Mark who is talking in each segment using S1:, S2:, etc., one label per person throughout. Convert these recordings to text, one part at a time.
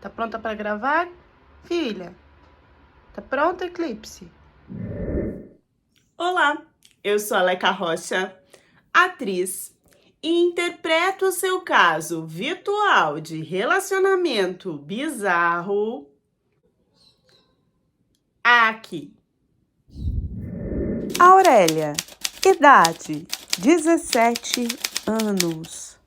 S1: Tá pronta para gravar, filha? Tá pronta, Eclipse?
S2: Olá, eu sou a Leca Rocha, atriz, e interpreto o seu caso virtual de relacionamento bizarro aqui.
S1: Aurélia, idade 17 anos.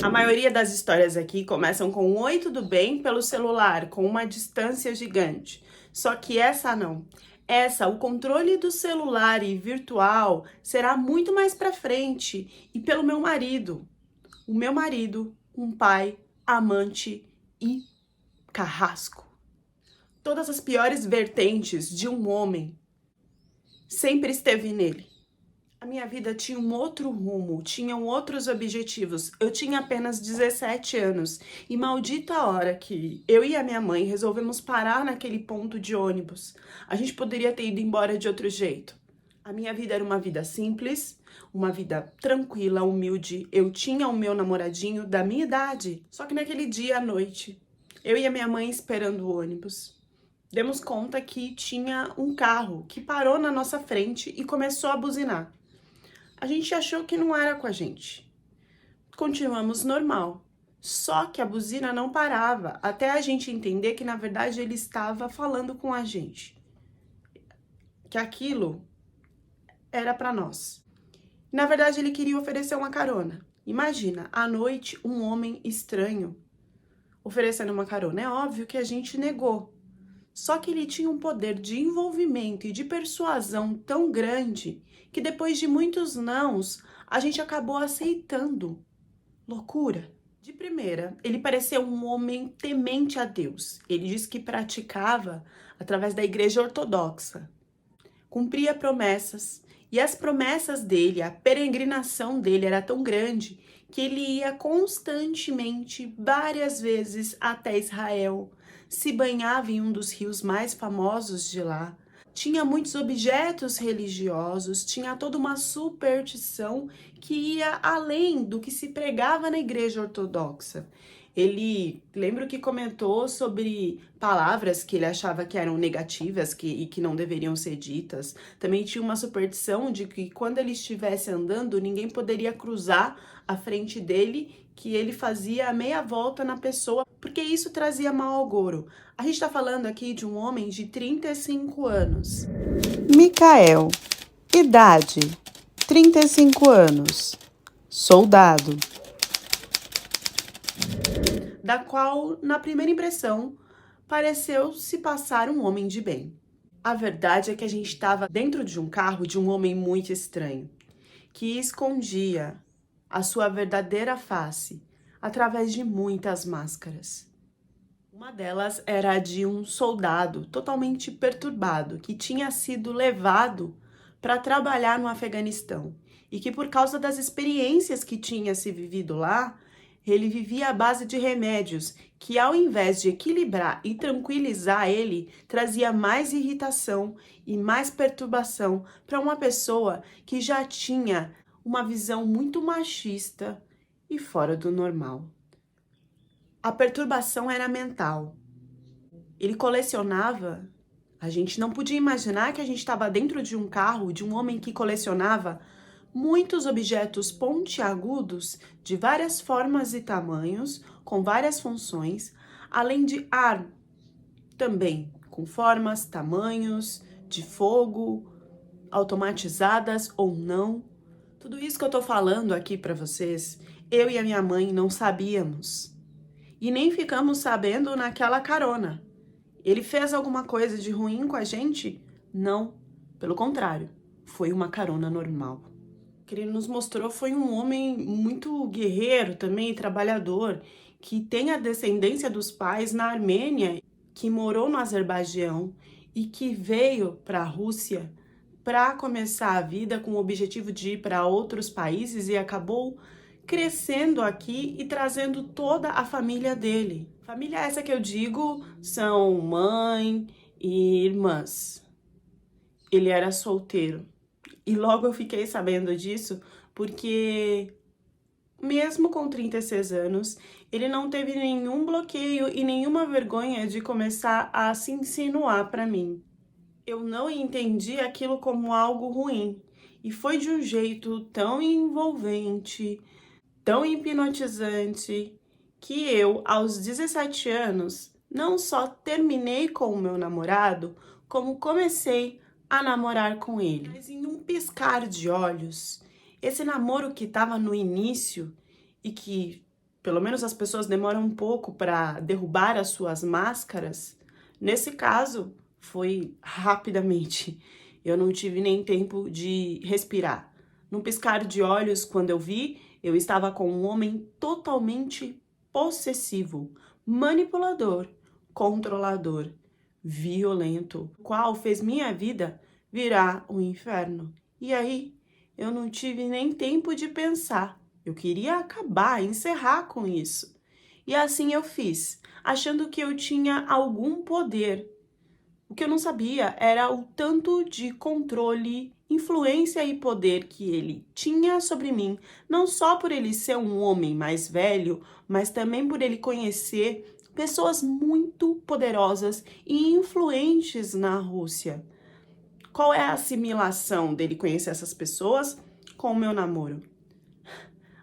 S2: A maioria das histórias aqui começam com oi, tudo bem, pelo celular, com uma distância gigante. Só que essa não. Essa, o controle do celular e virtual será muito mais pra frente e pelo meu marido. O meu marido, um pai, amante e carrasco. Todas as piores vertentes de um homem sempre esteve nele. A minha vida tinha um outro rumo, tinham outros objetivos. Eu tinha apenas 17 anos e maldita a hora que eu e a minha mãe resolvemos parar naquele ponto de ônibus. A gente poderia ter ido embora de outro jeito. A minha vida era uma vida simples, uma vida tranquila, humilde. Eu tinha o meu namoradinho da minha idade. Só que naquele dia à noite, eu e a minha mãe esperando o ônibus, demos conta que tinha um carro que parou na nossa frente e começou a buzinar. A gente achou que não era com a gente. Continuamos normal. Só que a buzina não parava, até a gente entender que na verdade ele estava falando com a gente. Que aquilo era para nós. Na verdade ele queria oferecer uma carona. Imagina, à noite, um homem estranho oferecendo uma carona. É óbvio que a gente negou. Só que ele tinha um poder de envolvimento e de persuasão tão grande que depois de muitos nãos, a gente acabou aceitando. Loucura! De primeira, ele pareceu um homem temente a Deus. Ele disse que praticava através da igreja ortodoxa. Cumpria promessas. E as promessas dele, a peregrinação dele era tão grande que ele ia constantemente, várias vezes, até Israel. Se banhava em um dos rios mais famosos de lá. Tinha muitos objetos religiosos, tinha toda uma superstição que ia além do que se pregava na igreja ortodoxa. Ele, lembro que comentou sobre palavras que ele achava que eram negativas e que não deveriam ser ditas. Também tinha uma superstição de que quando ele estivesse andando, ninguém poderia cruzar a frente dele, que ele fazia a meia volta na pessoa, porque isso trazia mau agouro. A gente tá falando aqui de um homem de 35 anos.
S1: Micael, idade 35 anos. Soldado.
S2: Da qual, na primeira impressão, pareceu se passar um homem de bem. A verdade é que a gente estava dentro de um carro de um homem muito estranho, que escondia a sua verdadeira face através de muitas máscaras. Uma delas era a de um soldado totalmente perturbado, que tinha sido levado para trabalhar no Afeganistão e que, por causa das experiências que tinha se vivido lá, ele vivia à base de remédios que, ao invés de equilibrar e tranquilizar ele, trazia mais irritação e mais perturbação para uma pessoa que já tinha uma visão muito machista e fora do normal. A perturbação era mental. Ele colecionava. A gente não podia imaginar que a gente estava dentro de um carro de um homem que colecionava muitos objetos pontiagudos de várias formas e tamanhos, com várias funções, além de ar também, com formas, tamanhos, de fogo, automatizadas ou não. Tudo isso que eu tô falando aqui para vocês, eu e a minha mãe não sabíamos. E nem ficamos sabendo naquela carona. Ele fez alguma coisa de ruim com a gente? Não, pelo contrário, foi uma carona normal. O que ele nos mostrou foi um homem muito guerreiro também, trabalhador, que tem a descendência dos pais na Armênia, que morou no Azerbaijão e que veio para a Rússia para começar a vida com o objetivo de ir para outros países e acabou crescendo aqui e trazendo toda a família dele. Família essa que eu digo são mãe e irmãs. Ele era solteiro. E logo eu fiquei sabendo disso porque mesmo com 36 anos, ele não teve nenhum bloqueio e nenhuma vergonha de começar a se insinuar para mim. Eu não entendi aquilo como algo ruim, e foi de um jeito tão envolvente, tão hipnotizante, que eu, aos 17 anos, não só terminei com o meu namorado, como comecei a namorar com ele. Mas em um piscar de olhos, esse namoro que estava no início e que pelo menos as pessoas demoram um pouco para derrubar as suas máscaras, nesse caso foi rapidamente. Eu não tive nem tempo de respirar. Num piscar de olhos, quando eu vi, eu estava com um homem totalmente possessivo, manipulador, controlador, violento, o qual fez minha vida virar um inferno. E aí, eu não tive nem tempo de pensar. Eu queria acabar, encerrar com isso. E assim eu fiz, achando que eu tinha algum poder. O que eu não sabia era o tanto de controle, influência e poder que ele tinha sobre mim, não só por ele ser um homem mais velho, mas também por ele conhecer pessoas muito poderosas e influentes na Rússia. Qual é a assimilação dele conhecer essas pessoas com o meu namoro?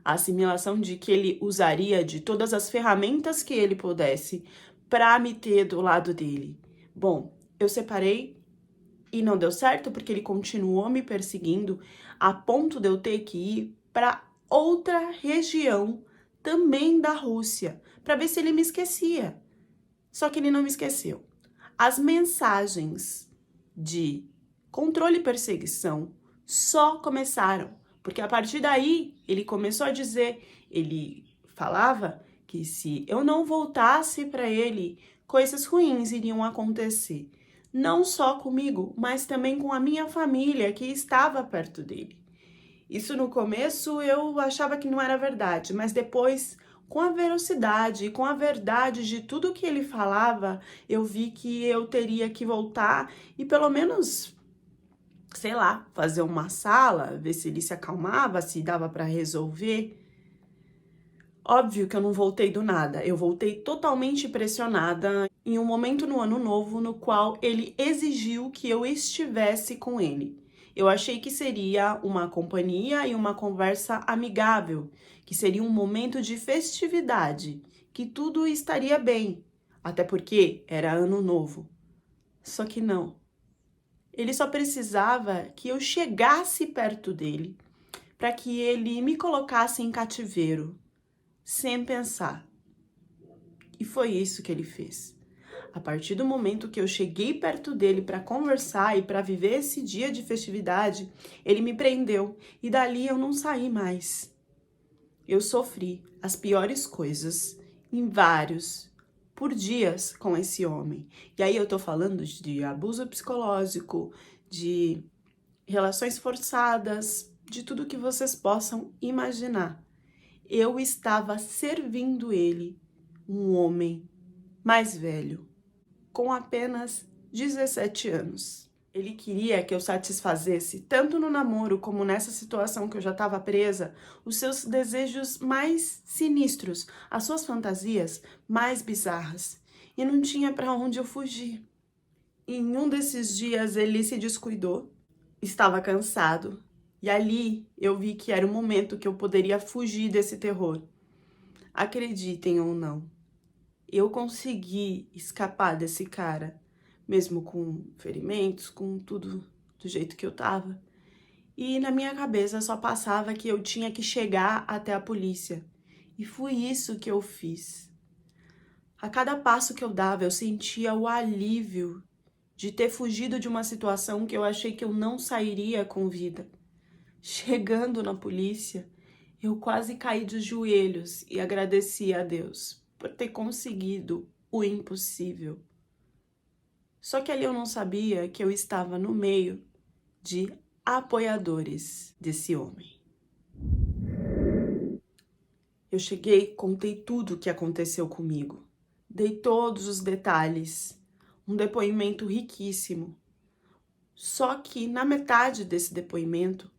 S2: A assimilação de que ele usaria de todas as ferramentas que ele pudesse para me ter do lado dele. Bom, eu separei e não deu certo porque ele continuou me perseguindo a ponto de eu ter que ir para outra região também da Rússia para ver se ele me esquecia. Só que ele não me esqueceu. As mensagens de controle e perseguição só começaram porque a partir daí ele começou a dizer, ele falava que se eu não voltasse para ele, coisas ruins iriam acontecer. Não só comigo, mas também com a minha família que estava perto dele. Isso no começo eu achava que não era verdade, mas depois, com a velocidade e com a verdade de tudo que ele falava, eu vi que eu teria que voltar e pelo menos, sei lá, fazer uma sala, ver se ele se acalmava, se dava para resolver. Óbvio que eu não voltei do nada, eu voltei totalmente pressionada em um momento no ano novo no qual ele exigiu que eu estivesse com ele. Eu achei que seria uma companhia e uma conversa amigável, que seria um momento de festividade, que tudo estaria bem, até porque era ano novo. Só que não. Ele só precisava que eu chegasse perto dele para que ele me colocasse em cativeiro, sem pensar. E foi isso que ele fez. A partir do momento que eu cheguei perto dele para conversar e para viver esse dia de festividade, ele me prendeu e dali eu não saí mais. Eu sofri as piores coisas por dias com esse homem. E aí eu tô falando de abuso psicológico, de relações forçadas, de tudo que vocês possam imaginar. Eu estava servindo ele, um homem mais velho, com apenas 17 anos. Ele queria que eu satisfazesse, tanto no namoro como nessa situação que eu já estava presa, os seus desejos mais sinistros, as suas fantasias mais bizarras. E não tinha para onde eu fugir. Em um desses dias ele se descuidou, estava cansado, e ali eu vi que era o momento que eu poderia fugir desse terror. Acreditem ou não, eu consegui escapar desse cara, mesmo com ferimentos, com tudo do jeito que eu tava. E na minha cabeça só passava que eu tinha que chegar até a polícia. E foi isso que eu fiz. A cada passo que eu dava, eu sentia o alívio de ter fugido de uma situação que eu achei que eu não sairia com vida. Chegando na polícia, eu quase caí de joelhos e agradeci a Deus por ter conseguido o impossível. Só que ali eu não sabia que eu estava no meio de apoiadores desse homem. Eu cheguei, contei tudo o que aconteceu comigo. Dei todos os detalhes. Um depoimento riquíssimo. Só que na metade desse depoimento,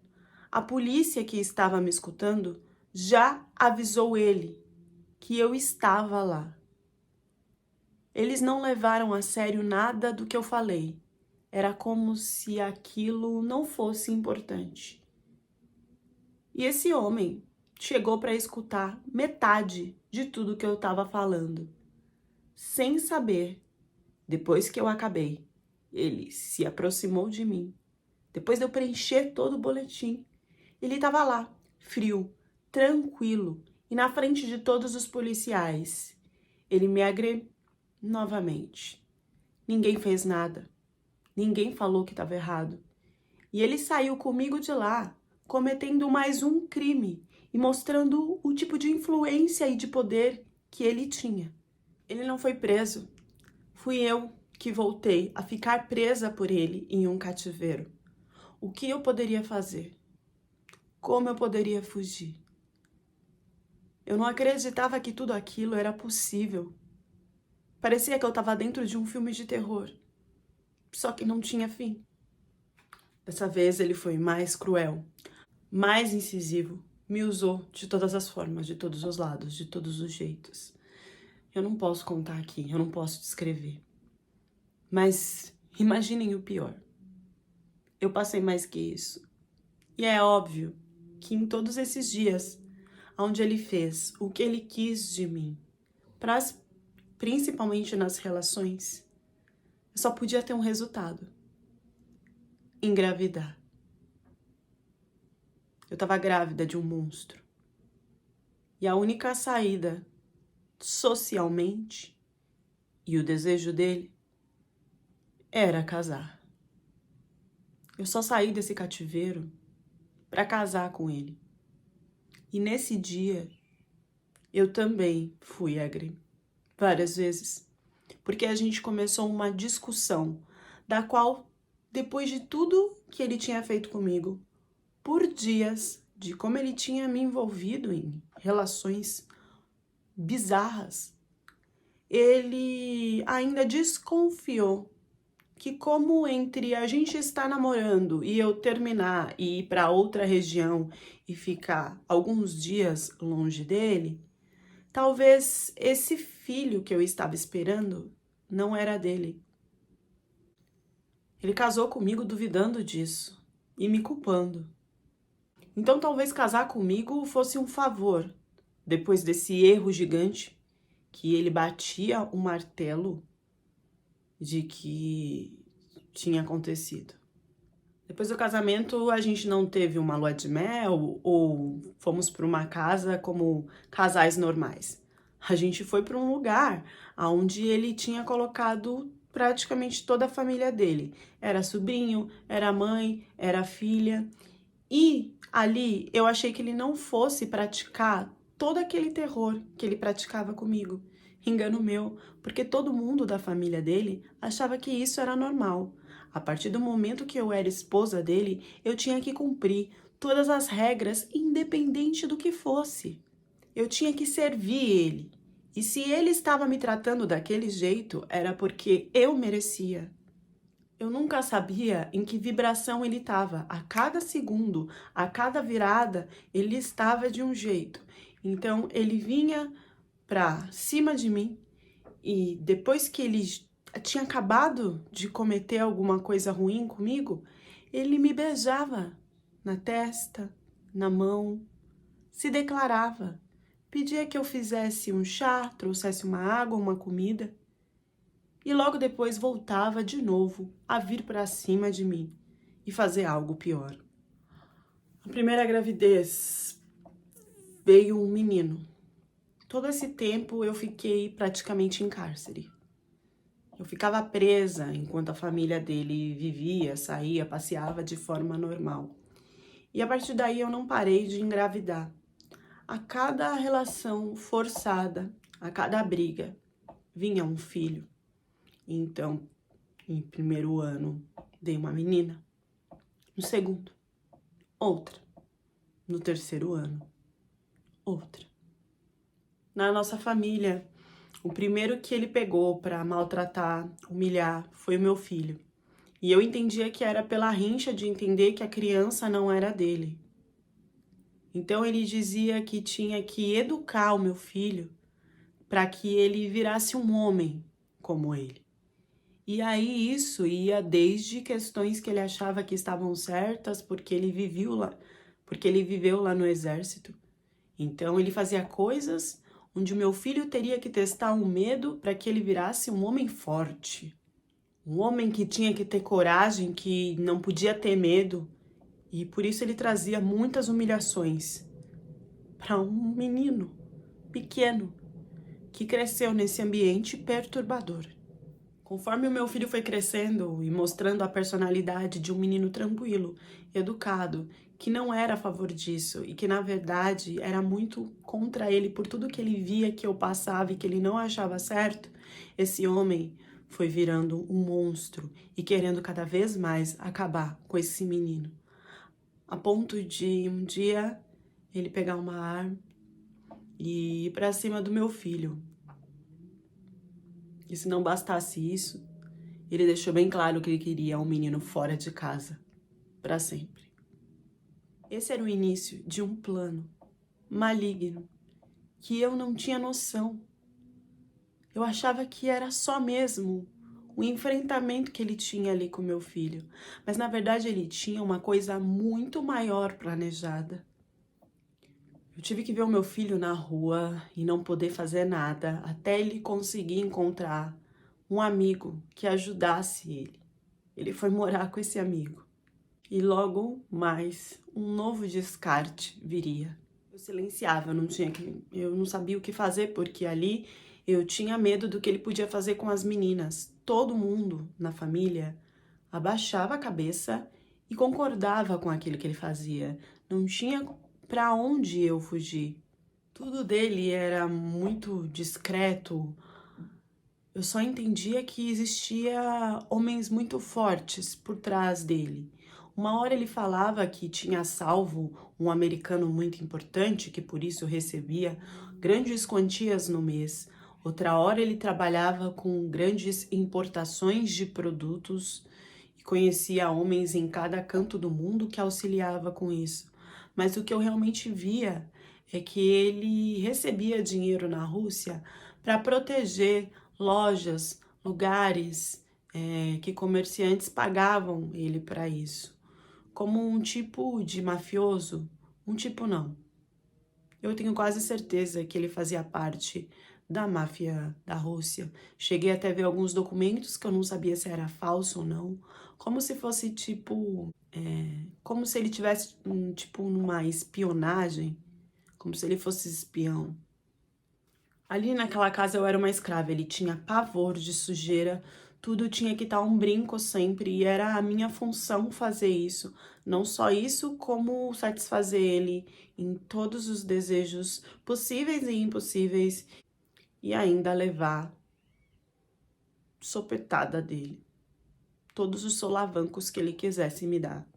S2: a polícia que estava me escutando já avisou ele que eu estava lá. Eles não levaram a sério nada do que eu falei. Era como se aquilo não fosse importante. E esse homem chegou para escutar metade de tudo que eu estava falando. Sem saber, depois que eu acabei, ele se aproximou de mim. Depois de eu preencher todo o boletim, ele estava lá, frio, tranquilo, e na frente de todos os policiais. Ele me agrediu novamente. Ninguém fez nada. Ninguém falou que estava errado. E ele saiu comigo de lá, cometendo mais um crime e mostrando o tipo de influência e de poder que ele tinha. Ele não foi preso. Fui eu que voltei a ficar presa por ele em um cativeiro. O que eu poderia fazer? Como eu poderia fugir? Eu não acreditava que tudo aquilo era possível. Parecia que eu estava dentro de um filme de terror. Só que não tinha fim. Dessa vez ele foi mais cruel, mais incisivo. Me usou de todas as formas, de todos os lados, de todos os jeitos. Eu não posso contar aqui, eu não posso descrever. Mas imaginem o pior. Eu passei mais que isso. E é óbvio que em todos esses dias, onde ele fez o que ele quis de mim, principalmente nas relações, eu só podia ter um resultado: engravidar. Eu estava grávida de um monstro. E a única saída, socialmente, e o desejo dele, era casar. Eu só saí desse cativeiro para casar com ele. E nesse dia, eu também fui agredida várias vezes, porque a gente começou uma discussão, da qual, depois de tudo que ele tinha feito comigo, por dias, de como ele tinha me envolvido em relações bizarras, ele ainda desconfiou que, como entre a gente estar namorando e eu terminar e ir para outra região e ficar alguns dias longe dele, talvez esse filho que eu estava esperando não era dele. Ele casou comigo duvidando disso e me culpando. Então talvez casar comigo fosse um favor, depois desse erro gigante que ele batia o martelo de que tinha acontecido. Depois do casamento, a gente não teve uma lua de mel ou fomos para uma casa como casais normais. A gente foi para um lugar onde ele tinha colocado praticamente toda a família dele. Era sobrinho, era mãe, era filha. E ali eu achei que ele não fosse praticar todo aquele terror que ele praticava comigo. Engano meu, porque todo mundo da família dele achava que isso era normal. A partir do momento que eu era esposa dele, eu tinha que cumprir todas as regras, independente do que fosse. Eu tinha que servir ele. E se ele estava me tratando daquele jeito, era porque eu merecia. Eu nunca sabia em que vibração ele estava. A cada segundo, a cada virada, ele estava de um jeito. Então, ele vinha pra cima de mim e depois que ele tinha acabado de cometer alguma coisa ruim comigo, ele me beijava na testa, na mão, se declarava, pedia que eu fizesse um chá, trouxesse uma água, uma comida, e logo depois voltava de novo a vir para cima de mim e fazer algo pior. A primeira gravidez veio um menino. Todo esse tempo eu fiquei praticamente em cárcere. Eu ficava presa enquanto a família dele vivia, saía, passeava de forma normal. E a partir daí eu não parei de engravidar. A cada relação forçada, a cada briga, vinha um filho. Então, em primeiro ano, dei uma menina. No segundo, outra. No terceiro ano, outra. Na nossa família, o primeiro que ele pegou para maltratar, humilhar, foi o meu filho. E eu entendia que era pela rincha de entender que a criança não era dele. Então ele dizia que tinha que educar o meu filho para que ele virasse um homem como ele. E aí isso ia desde questões que ele achava que estavam certas porque ele viveu lá no exército. Então ele fazia coisas onde o meu filho teria que testar um medo para que ele virasse um homem forte. Um homem que tinha que ter coragem, que não podia ter medo. E por isso ele trazia muitas humilhações para um menino pequeno que cresceu nesse ambiente perturbador. Conforme o meu filho foi crescendo e mostrando a personalidade de um menino tranquilo, educado, que não era a favor disso e que na verdade era muito contra ele por tudo que ele via que eu passava e que ele não achava certo, esse homem foi virando um monstro e querendo cada vez mais acabar com esse menino. A ponto de um dia ele pegar uma arma e ir pra cima do meu filho. E se não bastasse isso, ele deixou bem claro que ele queria um menino fora de casa, para sempre. Esse era o início de um plano maligno que eu não tinha noção. Eu achava que era só mesmo o enfrentamento que ele tinha ali com meu filho, mas na verdade ele tinha uma coisa muito maior planejada. Eu tive que ver o meu filho na rua e não poder fazer nada até ele conseguir encontrar um amigo que ajudasse ele. Ele foi morar com esse amigo. E logo mais, um novo descarte viria. Eu silenciava, eu não sabia o que fazer, porque ali eu tinha medo do que ele podia fazer com as meninas. Todo mundo na família abaixava a cabeça e concordava com aquilo que ele fazia. Não tinha para onde eu fugir. Tudo dele era muito discreto. Eu só entendia que existia homens muito fortes por trás dele. Uma hora ele falava que tinha salvo um americano muito importante, que por isso recebia grandes quantias no mês. Outra hora ele trabalhava com grandes importações de produtos e conhecia homens em cada canto do mundo que auxiliava com isso. Mas o que eu realmente via é que ele recebia dinheiro na Rússia para proteger lojas, lugares que comerciantes pagavam ele para isso. Como um tipo de mafioso, um tipo não. Eu tenho quase certeza que ele fazia parte da máfia da Rússia. Cheguei até a ver alguns documentos que eu não sabia se era falso ou não, como se fosse tipo, como se ele tivesse tipo numa espionagem, como se ele fosse espião. Ali naquela casa eu era uma escrava, ele tinha pavor de sujeira, tudo tinha que estar um brinco sempre e era a minha função fazer isso. Não só isso, como satisfazer ele em todos os desejos possíveis e impossíveis e ainda levar sopetada dele. Todos os solavancos que ele quisesse me dar.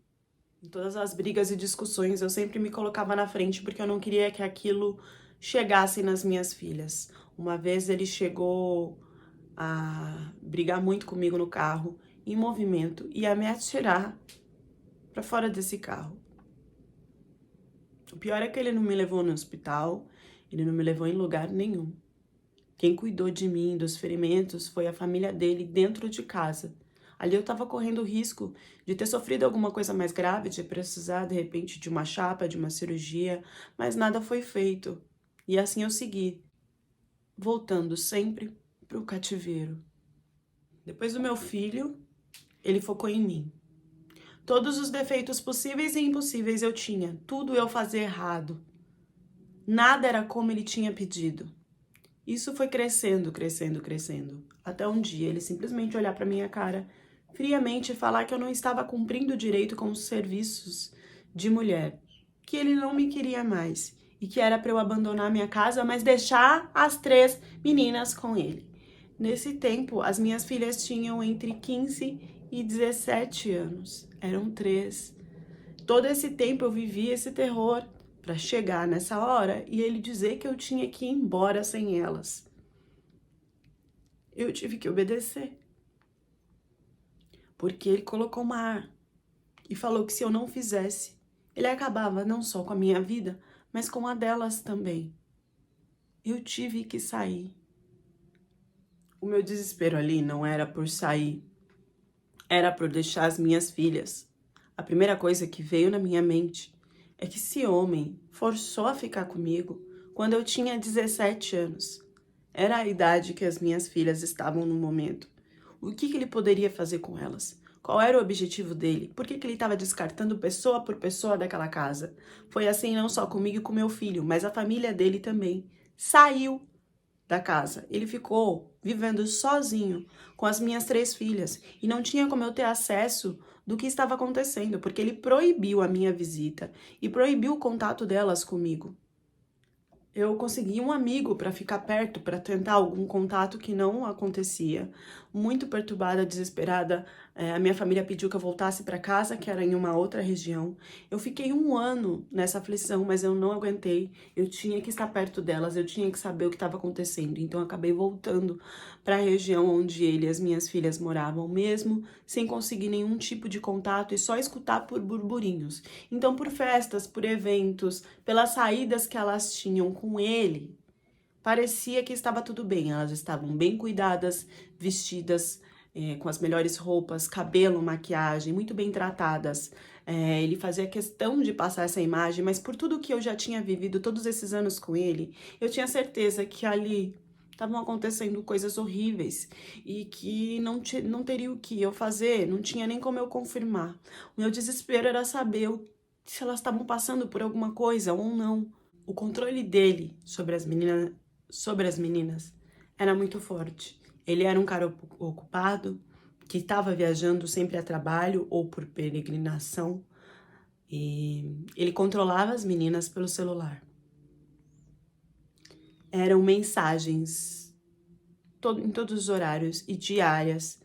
S2: Em todas as brigas e discussões eu sempre me colocava na frente porque eu não queria que aquilo chegasse nas minhas filhas. Uma vez ele chegou a brigar muito comigo no carro, em movimento, e a me atirar para fora desse carro. O pior é que ele não me levou no hospital, ele não me levou em lugar nenhum. Quem cuidou de mim, dos ferimentos, foi a família dele dentro de casa. Ali eu estava correndo o risco de ter sofrido alguma coisa mais grave, de precisar, de repente, de uma chapa, de uma cirurgia, mas nada foi feito. E assim eu segui, voltando sempre para o cativeiro. Depois do meu filho, ele focou em mim. Todos os defeitos possíveis e impossíveis eu tinha, tudo eu fazia errado. Nada era como ele tinha pedido. Isso foi crescendo, crescendo, crescendo, até um dia ele simplesmente olhar para minha cara friamente e falar que eu não estava cumprindo direito com os serviços de mulher, que ele não me queria mais e que era para eu abandonar minha casa, mas deixar as 3 meninas com ele. Nesse tempo, as minhas filhas tinham entre 15 e 17 anos, eram 3. Todo esse tempo eu vivi esse terror para chegar nessa hora e ele dizer que eu tinha que ir embora sem elas. Eu tive que obedecer. Porque ele colocou uma ar e falou que se eu não fizesse, Ele acabava não só com a minha vida, mas com a delas também. Eu tive que sair. O meu desespero ali não era por sair, era por deixar as minhas filhas. A primeira coisa que veio na minha mente é que esse homem forçou a ficar comigo quando eu tinha 17 anos. Era a idade que as minhas filhas estavam no momento. O que ele poderia fazer com elas? Qual era o objetivo dele? Por que ele estava descartando pessoa por pessoa daquela casa? Foi assim não só comigo e com meu filho, mas a família dele também. Saiu da casa. Ele ficou vivendo sozinho com as minhas 3 filhas e não tinha como eu ter acesso do que estava acontecendo, porque ele proibiu a minha visita e proibiu o contato delas comigo. Eu consegui um amigo para ficar perto, para tentar algum contato que não acontecia. Muito perturbada, desesperada, a minha família pediu que eu voltasse para casa, que era em uma outra região. Eu fiquei 1 ano nessa aflição, mas eu não aguentei. Eu tinha que estar perto delas, eu tinha que saber o que estava acontecendo. Então eu acabei voltando para a região onde ele e as minhas filhas moravam, mesmo sem conseguir nenhum tipo de contato e só escutar por burburinhos. Então, por festas, por eventos, pelas saídas que elas tinham com ele, parecia que estava tudo bem. Elas estavam bem cuidadas, vestidas, com as melhores roupas, cabelo, maquiagem, muito bem tratadas. Ele fazia questão de passar essa imagem, mas por tudo que eu já tinha vivido todos esses anos com ele, eu tinha certeza que ali estavam acontecendo coisas horríveis e que não teria o que eu fazer, não tinha nem como eu confirmar. O meu desespero era saber se elas estavam passando por alguma coisa ou não. O controle dele sobre as meninas era muito forte. Ele era um cara ocupado, que estava viajando sempre a trabalho ou por peregrinação, e ele controlava as meninas pelo celular. Eram mensagens em todos os horários e diárias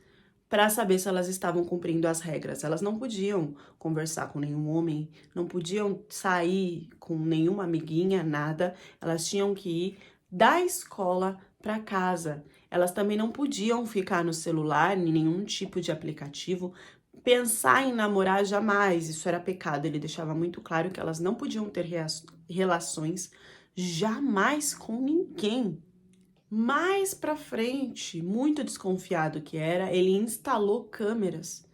S2: para saber se elas estavam cumprindo as regras. Elas não podiam conversar com nenhum homem, não podiam sair com nenhuma amiguinha, nada. Elas tinham que ir da escola para casa. Elas também não podiam ficar no celular, em nenhum tipo de aplicativo. Pensar em namorar jamais, isso era pecado. Ele deixava muito claro que elas não podiam ter relações jamais com ninguém. Mais pra frente, muito desconfiado que era, ele instalou câmeras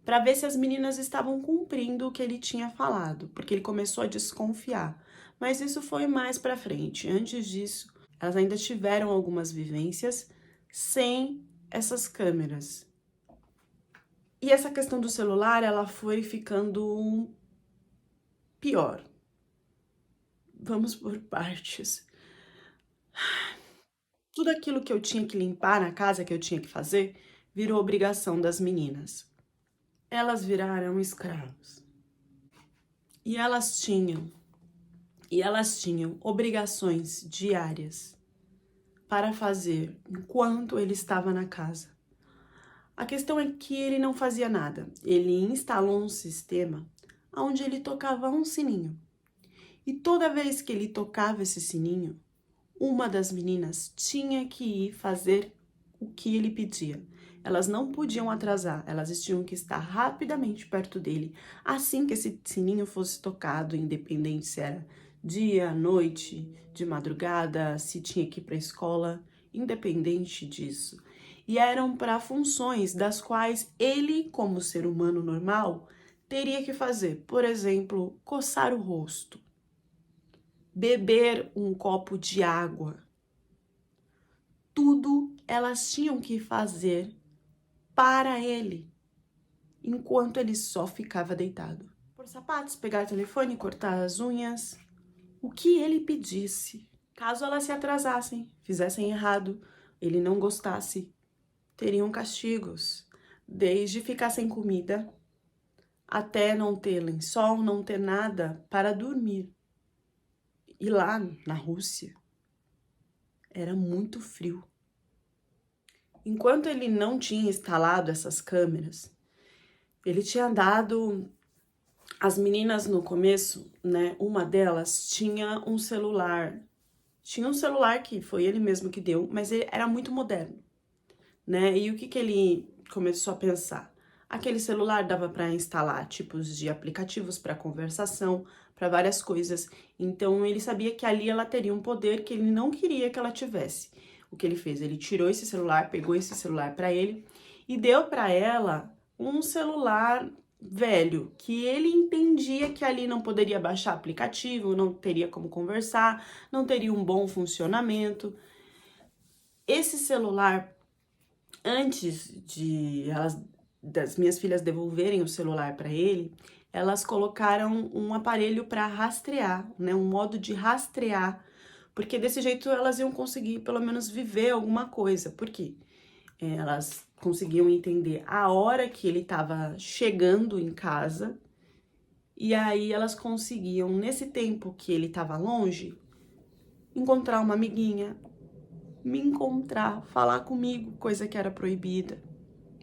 S2: para ver se as meninas estavam cumprindo o que ele tinha falado, porque ele começou a desconfiar. Mas isso foi mais pra frente. Antes disso, elas ainda tiveram algumas vivências sem essas câmeras. E essa questão do celular, ela foi ficando pior. Vamos por partes. Tudo aquilo que eu tinha que limpar na casa, que eu tinha que fazer, virou obrigação das meninas. Elas viraram escravos. E elas tinham obrigações diárias para fazer enquanto ele estava na casa. A questão é que ele não fazia nada. Ele instalou um sistema onde ele tocava um sininho. E toda vez que ele tocava esse sininho, uma das meninas tinha que ir fazer o que ele pedia. Elas não podiam atrasar, elas tinham que estar rapidamente perto dele, assim que esse sininho fosse tocado, independente se era dia, noite, de madrugada, se tinha que ir para a escola, independente disso. E eram para funções das quais ele, como ser humano normal, teria que fazer. Por exemplo, coçar o rosto, beber um copo de água. Tudo elas tinham que fazer para ele, enquanto ele só ficava deitado. Por sapatos, pegar o telefone, cortar as unhas, o que ele pedisse. Caso elas se atrasassem, fizessem errado, ele não gostasse, teriam castigos, desde ficar sem comida até não ter lençol, não ter nada para dormir. E lá na Rússia era muito frio. Enquanto ele não tinha instalado essas câmeras, ele tinha dado as meninas no começo, né? Uma delas tinha um celular. Tinha um celular que foi ele mesmo que deu, mas ele era muito moderno, né? E o que ele começou a pensar? Aquele celular dava para instalar tipos de aplicativos para conversação, para várias coisas. Então ele sabia que ali ela teria um poder que ele não queria que ela tivesse. O que ele fez? Ele tirou esse celular, pegou esse celular para ele e deu para ela um celular velho, que ele entendia que ali não poderia baixar aplicativo, não teria como conversar, não teria um bom funcionamento. Esse celular, antes de das minhas filhas devolverem o celular para ele, elas colocaram um aparelho para rastrear, né, um modo de rastrear, porque desse jeito elas iam conseguir pelo menos viver alguma coisa. Por quê? Elas conseguiam entender a hora que ele estava chegando em casa, e aí elas conseguiam, nesse tempo que ele estava longe, encontrar uma amiguinha, me encontrar, falar comigo, coisa que era proibida,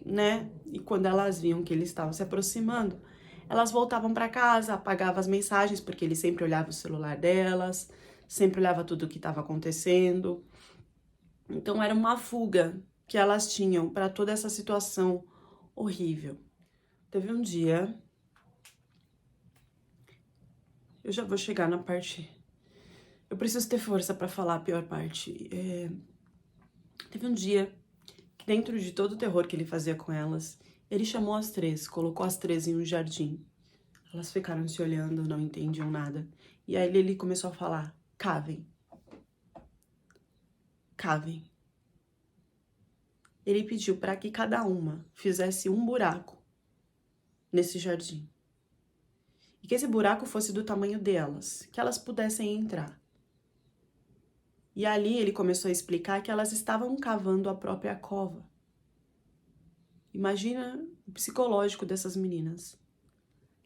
S2: né? E quando elas viam que ele estava se aproximando, elas voltavam para casa, apagavam as mensagens, porque ele sempre olhava o celular delas, sempre olhava tudo o que estava acontecendo. Então era uma fuga que elas tinham para toda essa situação horrível. Teve um dia, eu já vou chegar na parte, eu preciso ter força para falar a pior parte. Teve um dia que, dentro de todo o terror que ele fazia com elas, ele chamou as três, colocou as três em um jardim. Elas ficaram se olhando, não entendiam nada. E aí ele começou a falar: cavem. Cavem. Ele pediu para que cada uma fizesse um buraco nesse jardim. E que esse buraco fosse do tamanho delas, que elas pudessem entrar. E ali ele começou a explicar que elas estavam cavando a própria cova. Imagina o psicológico dessas meninas.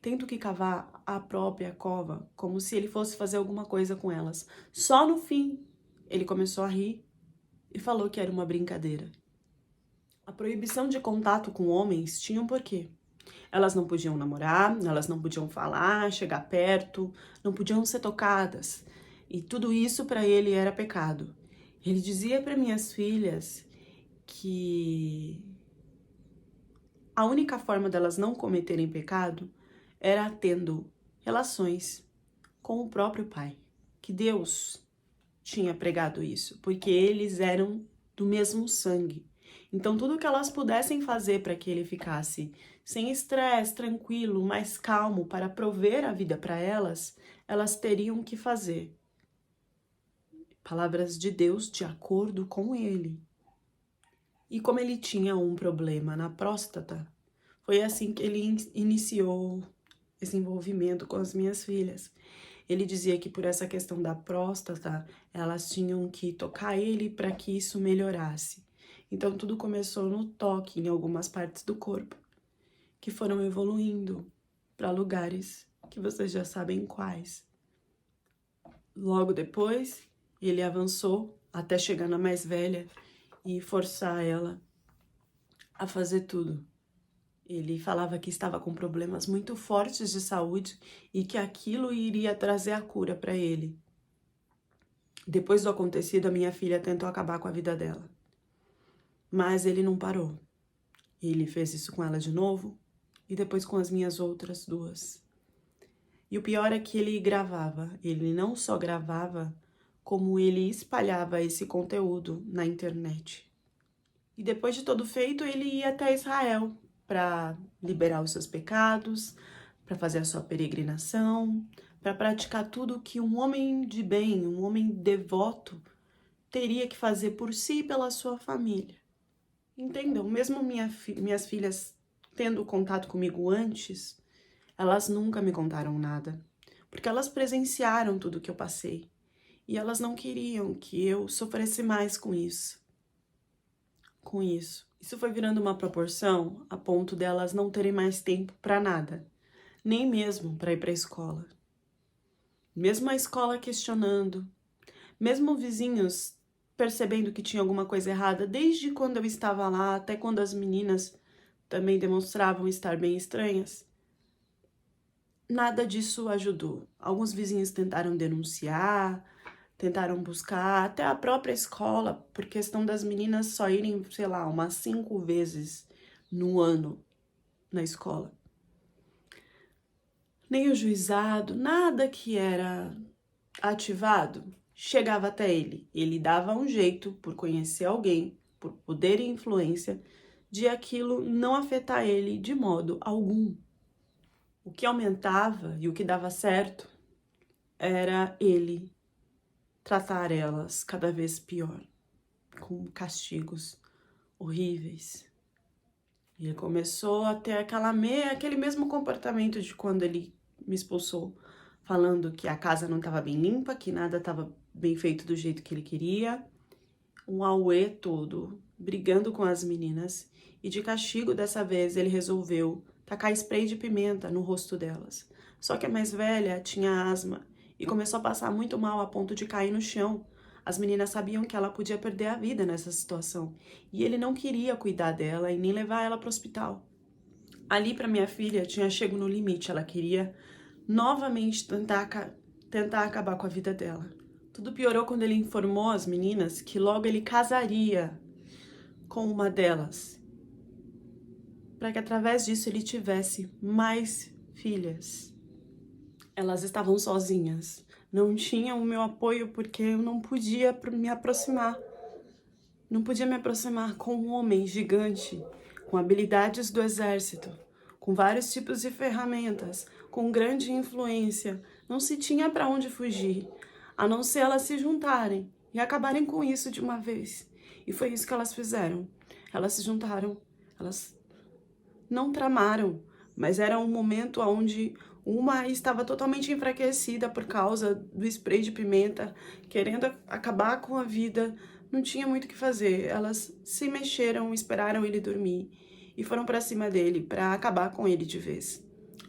S2: Tendo que cavar a própria cova, como se ele fosse fazer alguma coisa com elas. Só no fim, ele começou a rir e falou que era uma brincadeira. A proibição de contato com homens tinha um porquê. Elas não podiam namorar, elas não podiam falar, chegar perto, não podiam ser tocadas. E tudo isso para ele era pecado. Ele dizia para minhas filhas que a única forma delas não cometerem pecado era tendo relações com o próprio pai. Que Deus tinha pregado isso, porque eles eram do mesmo sangue. Então, tudo que elas pudessem fazer para que ele ficasse sem estresse, tranquilo, mais calmo, para prover a vida para elas, elas teriam que fazer. Palavras de Deus de acordo com ele. E como ele tinha um problema na próstata, foi assim que ele iniciou esse envolvimento com as minhas filhas. Ele dizia que por essa questão da próstata, elas tinham que tocar ele para que isso melhorasse. Então tudo começou no toque em algumas partes do corpo, que foram evoluindo para lugares que vocês já sabem quais. Logo depois, ele avançou até chegar na mais velha e forçar ela a fazer tudo. Ele falava que estava com problemas muito fortes de saúde e que aquilo iria trazer a cura para ele. Depois do acontecido, a minha filha tentou acabar com a vida dela. Mas ele não parou. Ele fez isso com ela de novo e depois com as minhas outras duas. E o pior é que ele gravava. Ele não só gravava, como ele espalhava esse conteúdo na internet. E depois de todo feito, ele ia até Israel para liberar os seus pecados, para fazer a sua peregrinação, para praticar tudo que um homem de bem, um homem devoto, teria que fazer por si e pela sua família. Entendam, mesmo minhas filhas tendo contato comigo antes, elas nunca me contaram nada, porque elas presenciaram tudo que eu passei e elas não queriam que eu sofresse mais com isso. Isso foi virando uma proporção a ponto delas não terem mais tempo para nada, nem mesmo para ir para a escola. Mesmo a escola questionando, mesmo vizinhos percebendo que tinha alguma coisa errada, desde quando eu estava lá até quando as meninas também demonstravam estar bem estranhas. Nada disso ajudou. Alguns vizinhos tentaram denunciar, tentaram buscar até a própria escola, por questão das meninas só irem, sei lá, umas 5 vezes no ano na escola. Nem o juizado, nada que era ativado chegava até ele. Ele dava um jeito, por conhecer alguém, por poder e influência, de aquilo não afetar ele de modo algum. O que aumentava e o que dava certo era ele tratar elas cada vez pior, com castigos horríveis. E ele começou a ter aquele mesmo comportamento de quando ele me expulsou, falando que a casa não estava bem limpa, que nada estava bem feito do jeito que ele queria. Um auê todo, brigando com as meninas. E de castigo, dessa vez, ele resolveu tacar spray de pimenta no rosto delas. Só que a mais velha tinha asma e começou a passar muito mal a ponto de cair no chão. As meninas sabiam que ela podia perder a vida nessa situação e ele não queria cuidar dela e nem levar ela para o hospital. Ali, para minha filha, tinha chego no limite. Ela queria novamente tentar acabar com a vida dela. Tudo piorou quando ele informou as meninas que logo ele casaria com uma delas, para que através disso ele tivesse mais filhas. Elas estavam sozinhas, não tinham o meu apoio porque eu não podia me aproximar. Não podia me aproximar com um homem gigante, com habilidades do exército, com vários tipos de ferramentas, com grande influência. Não se tinha para onde fugir, a não ser elas se juntarem e acabarem com isso de uma vez. E foi isso que elas fizeram. Elas se juntaram, elas não tramaram, mas era um momento onde uma estava totalmente enfraquecida por causa do spray de pimenta, querendo acabar com a vida, não tinha muito o que fazer. Elas se mexeram, esperaram ele dormir e foram para cima dele para acabar com ele de vez.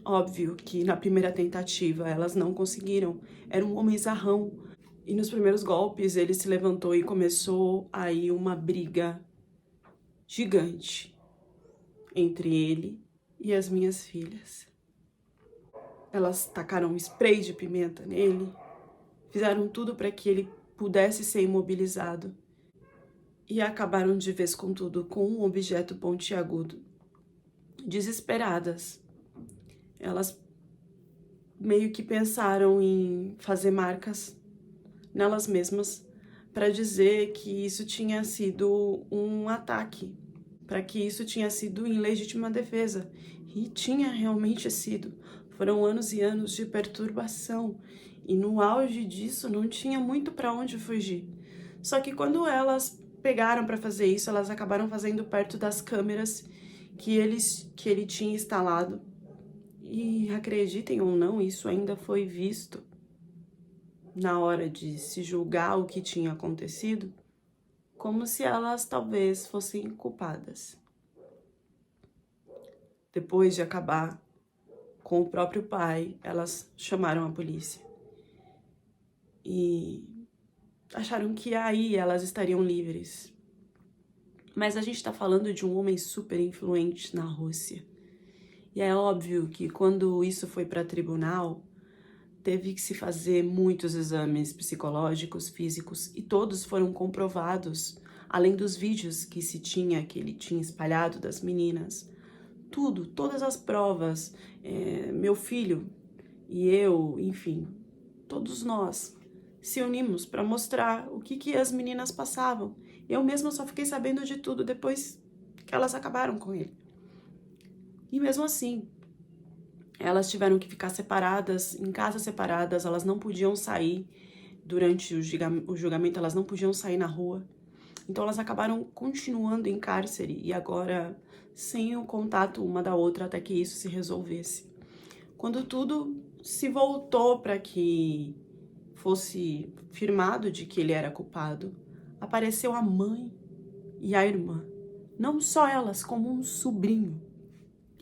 S2: Óbvio que na primeira tentativa elas não conseguiram, era um homem zarrão. E nos primeiros golpes ele se levantou e começou aí uma briga gigante entre ele e as minhas filhas. Elas tacaram spray de pimenta nele, fizeram tudo para que ele pudesse ser imobilizado e acabaram de vez com tudo com um objeto pontiagudo. Desesperadas, elas meio que pensaram em fazer marcas nelas mesmas para dizer que isso tinha sido um ataque, para que isso tinha sido em legítima defesa. E tinha realmente sido. Foram anos e anos de perturbação e no auge disso não tinha muito para onde fugir. Só que quando elas pegaram para fazer isso, elas acabaram fazendo perto das câmeras que ele tinha instalado. E acreditem ou não, isso ainda foi visto na hora de se julgar o que tinha acontecido, como se elas talvez fossem culpadas. Depois de acabar com o próprio pai, elas chamaram a polícia e acharam que aí elas estariam livres. Mas a gente está falando de um homem super influente na Rússia. E é óbvio que quando isso foi para tribunal, teve que se fazer muitos exames psicológicos, físicos, e todos foram comprovados, além dos vídeos que ele tinha espalhado das meninas. Tudo, todas as provas, meu filho e eu, enfim, todos nós se unimos para mostrar o que as meninas passavam. Eu mesma só fiquei sabendo de tudo depois que elas acabaram com ele. E mesmo assim, elas tiveram que ficar separadas, em casas separadas, elas não podiam sair durante o julgamento, elas não podiam sair na rua. Então elas acabaram continuando em cárcere e agora sem o contato uma da outra até que isso se resolvesse. Quando tudo se voltou para que fosse firmado de que ele era culpado, apareceu a mãe e a irmã. Não só elas, como um sobrinho.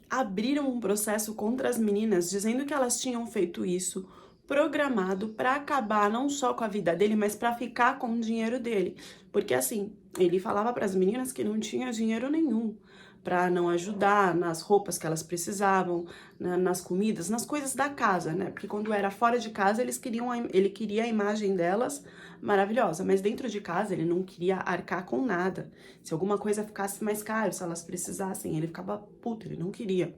S2: Abriram um processo contra as meninas, dizendo que elas tinham feito isso programado para acabar não só com a vida dele, mas para ficar com o dinheiro dele. Porque assim, ele falava para as meninas que não tinha dinheiro nenhum para não ajudar nas roupas que elas precisavam, nas comidas, nas coisas da casa, né? Porque quando era fora de casa, ele queria a imagem delas maravilhosa, mas dentro de casa ele não queria arcar com nada. Se alguma coisa ficasse mais caro, se elas precisassem, ele ficava puto, ele não queria.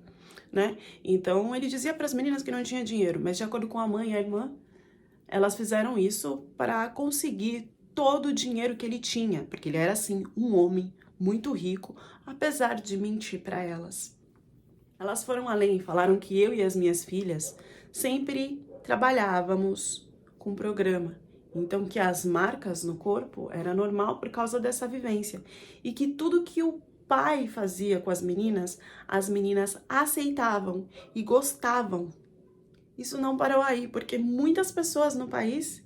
S2: né? Então ele dizia para as meninas que não tinha dinheiro, mas de acordo com a mãe e a irmã, elas fizeram isso para conseguir todo o dinheiro que ele tinha, porque ele era assim, um homem muito rico, apesar de mentir para elas. Elas foram além, falaram que eu e as minhas filhas sempre trabalhávamos com programa. Então que as marcas no corpo era normal por causa dessa vivência. E que tudo que o pai fazia com as meninas aceitavam e gostavam. Isso não parou aí, porque muitas pessoas no país,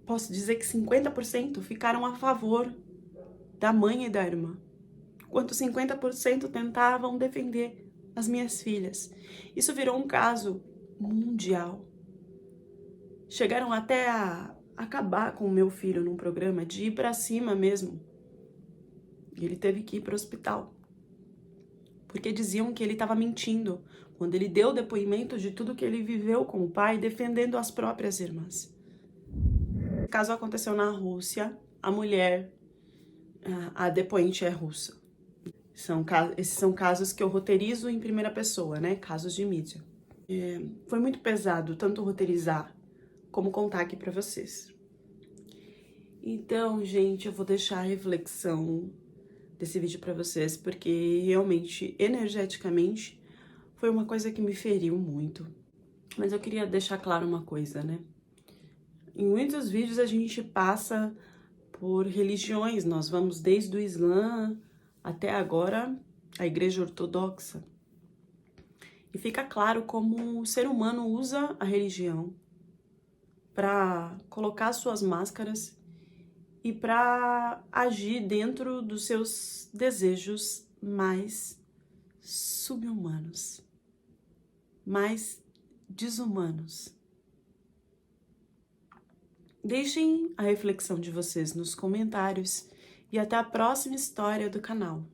S2: posso dizer que 50% ficaram a favor da mãe e da irmã, enquanto 50% tentavam defender as minhas filhas. Isso virou um caso mundial. Chegaram até a acabar com o meu filho num programa, de ir pra cima mesmo. E ele teve que ir pro hospital. Porque diziam que ele estava mentindo quando ele deu depoimento de tudo que ele viveu com o pai, defendendo as próprias irmãs. O caso aconteceu na Rússia, a mulher, a depoente é russa. Esses são casos que eu roteirizo em primeira pessoa, né? Casos de mídia. Foi muito pesado tanto roteirizar como contar aqui pra vocês. Então, gente, eu vou deixar a reflexão desse vídeo pra vocês, porque realmente, energeticamente, foi uma coisa que me feriu muito. Mas eu queria deixar claro uma coisa, né? Em muitos vídeos a gente passa por religiões, nós vamos desde o Islã até agora a Igreja Ortodoxa. E fica claro como o ser humano usa a religião para colocar suas máscaras e para agir dentro dos seus desejos mais subhumanos, mais desumanos. Deixem a reflexão de vocês nos comentários e até a próxima história do canal.